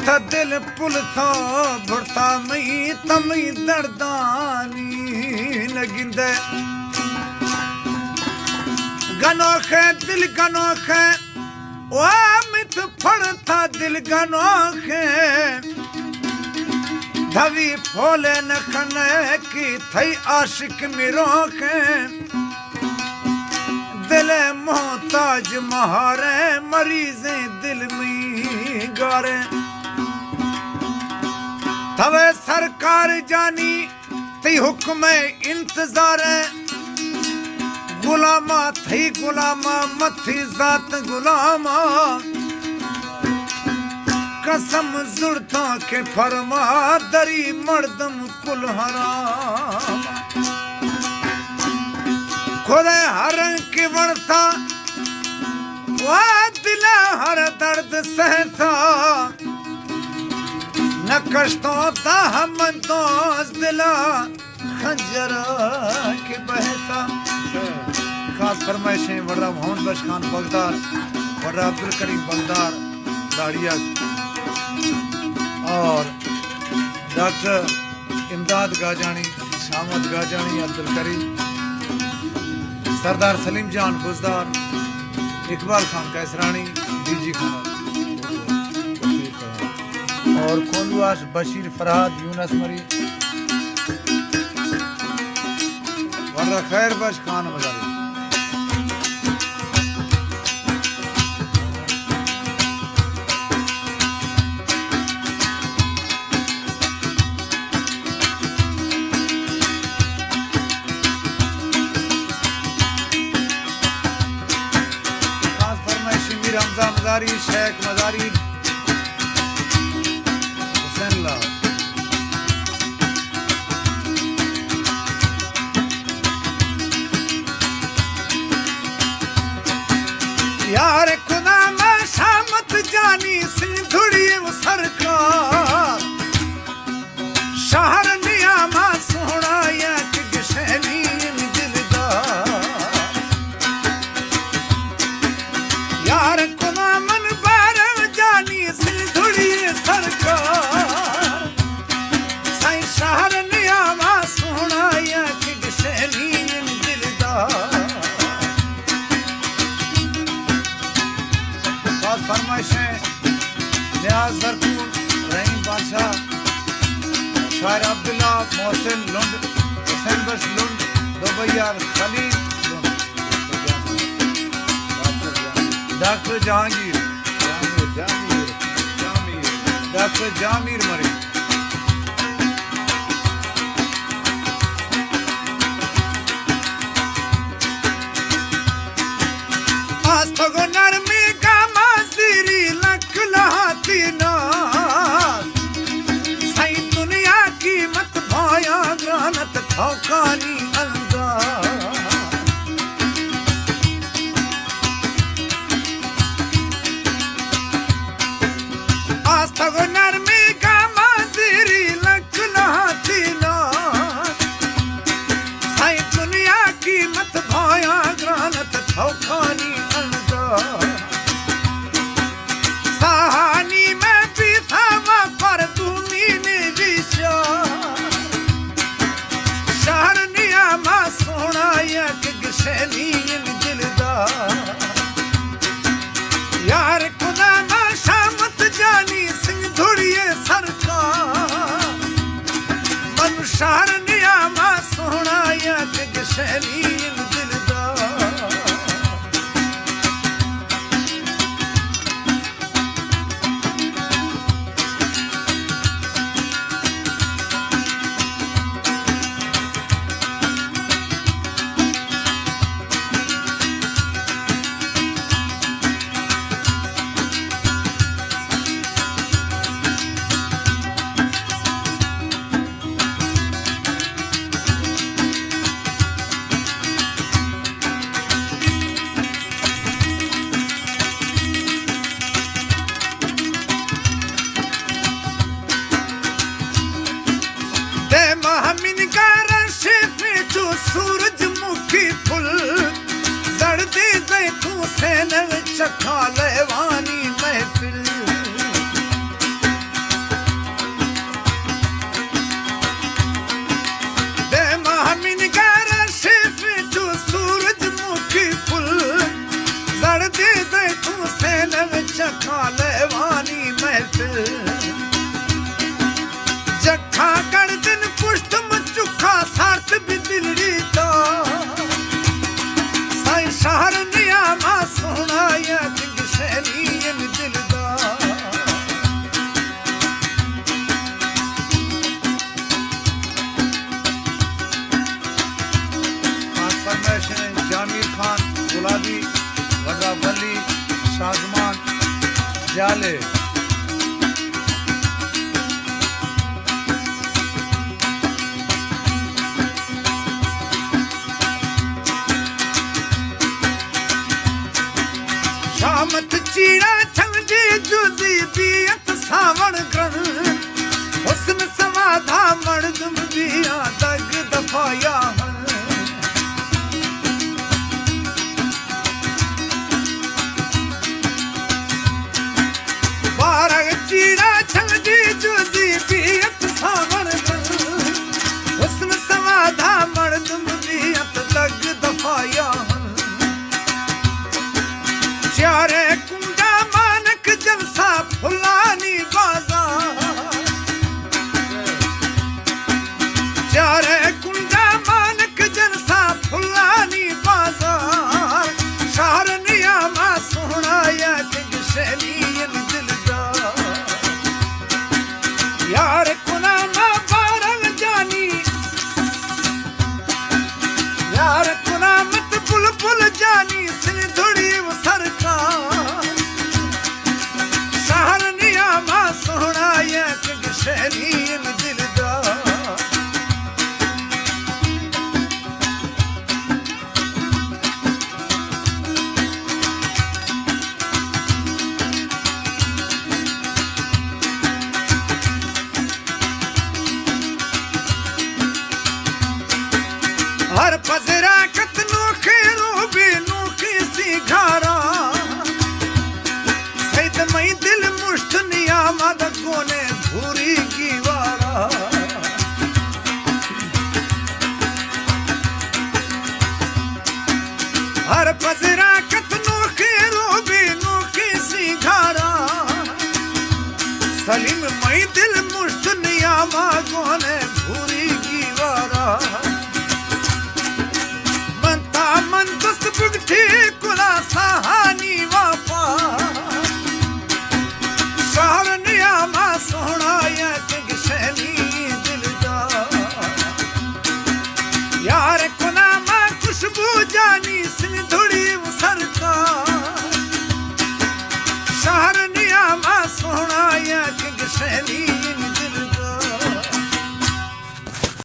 था दिल पुल थो भुरता मई तमई दर्दानी नगिंदे गनोखे दिल गनोखे ओ मित फड़ता दिल गनोखे धवी फोले न खने की थई आशिक मिरोखे दिल मोहताज महारे मरीजे दिल में गारे तवे सरकार जानी ती हुक्म इंतजार गुलामा थई गुलामा मथी जात गुलामा कसम जुड़ता के फरमा दरी मर्दम कुल हराम खुदे हर के बढ़ता वाह दिला हर दर्द सहता न कष्टों ता हम दोस्त दिला खंजर के बहता खास फरमाइशें वर्रा मोहम्मद बख्श खान बगदार वर्रा अब्दुल करीम बगदार दाड़िया और डॉक्टर इमदाद गाजानी शामद गाजानी अब्दुल करीम सरदार सलीम जान बुजदार इकबाल खान कैसरानी डीजी खान और कोलवास बशीर फरहाद यूनस मरी वर्रा खैर बख्श खान मजारी मजारी शेख मजारी हुसैन लाल यार खुदा में शामत जानी सिंधुड़ी सरकार शहर नियामा सोहना या किशनी दिलदार यार जरकून रहीम बादशाह शायर अब्दुल्ला मोहसिन लुंड हुसैन बख्श लुंड दोबैयार खलील लुंड डॉक्टर जहांगीर डॉक्टर जामीर मरी आज तो नरमी का माजरी लक लहाती ना सही दुनिया की मत भाया ग्रानत ठोकानी अंदाज आज तो नरमी का माजरी लक लहाती ना सही दुनिया की मत भाया ग्रानत ठोकानी सहानी में भी था पर भूमि ने विशा शहर नियामा सोना एक गिशनी दिलदार यार खुदा ना शामत जानी सिंह धुड़िए सरकार मन शहर नियामा सोना एक गिशनी सूरजमुखी फुल जड़ते जैतूं से चखा लेवानी महफिल चाले शामत चीड़ा छंजी जुजी बियत सावण ग्रहण हुस्न समाधा मर्दम बिया दग दफाया बारह चीड़ा छंजी जुजी बियत सावण ग्रहण हुस्न समाधा मर्दम बियत दग दफाया चारे कुंडा मानक जलसा फुलानी बाजार चारे कुंडा मानक जलसा फुलानी बाजार शारनिया मा सोहना या जग शैलीन दिलदार यार कुना मा बारल जानी यार कुना मत बुलबुल जानी सिर धुड़ी सोहना या जग शैलीन दिलदार हर पजरा कतनो खेरो बेनो किसी घारा सैद मई दिल मुश्त नियामा कोने भूरी की वारा हर पजरा कतनो खेरो बेनो किसी घारा सलीम मई दिल मुश्त नियामा कोने भूरी की वारा मनता मन दुस्त बुगठी कुला सहानी वापा शारनिया मा सोहना या जग शैली दिलदार यार कुना मा खुशबू जानी सिंधुड़ी